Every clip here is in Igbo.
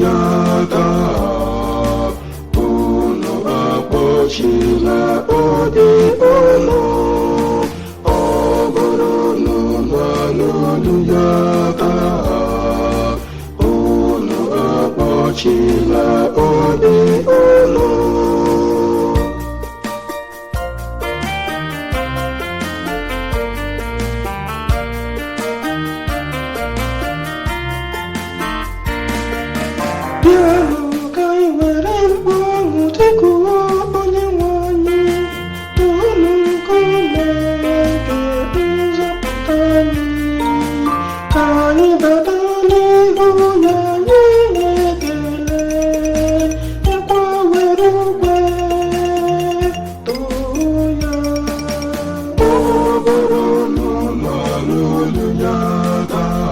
ya taa, unu akpọchila obi unu. Ọ bụrụ na unu anụ olu ya taa, unu akpọchila obi unu. Bịanụ ka anyị were mkpu ọṅụ tikuo Onyenwe anyị, unu nkume nke nzọpụta anyị. Ka anyị bata n'ihu ya nye ekele, nyekwa were ukwe too ya. Ọ bụrụ na unu anụ olu ya taa,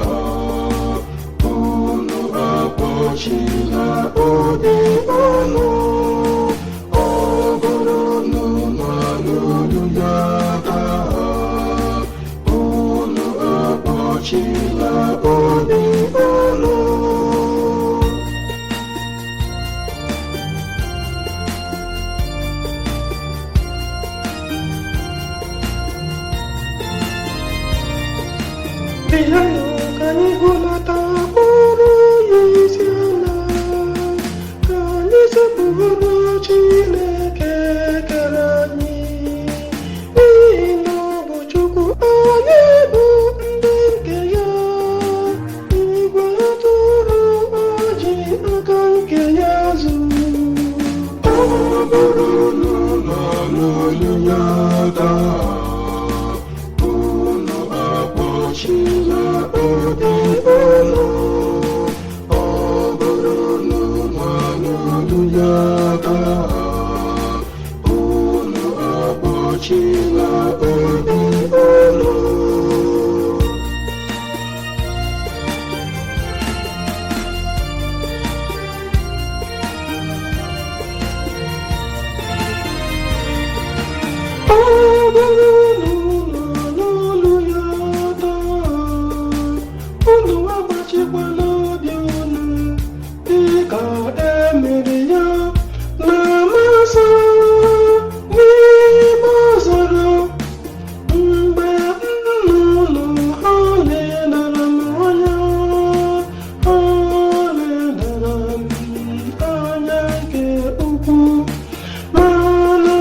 unu akpọchila obi unu. Ọ bụrụ na unu anụ olu ya taa, unu akpọchila obi unu. Bịanụ ka anyị hụlata kpọrọ ya isi ala, ka anyị sekpụrụ Chineke kere anyị. N'ihi na ọ bụ Chukwu, anyị bụ ndị nke ya, igwe atụrụ ji aka nke ya zụrụ. Ọ bụrụ na unu anụ olu ya taa, unu akpọchila obi unu. Ọ bụrụ na unu anụ olu ya taa, unu akpọchila obi unu. Ọ bụrụ na unu anụ olu ya taa, unu agbachikwala obi unu dịka emere ya na Masa n'ime ọzara, mgbe nnụnụ ha ledara m anya, ha ledara m anya nke ukwuu, mana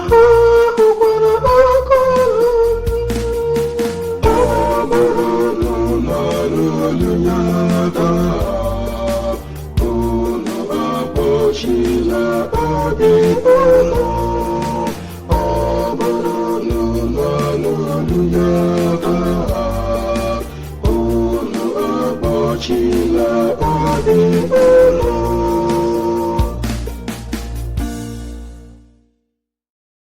ha hụkwara aka ọrụ m. Ọ bụrụ na unu anụ olu ya taa, unu akpọchila obi unu. Ọ bụrụ na unu anụ olu ya taa, unu akpọchila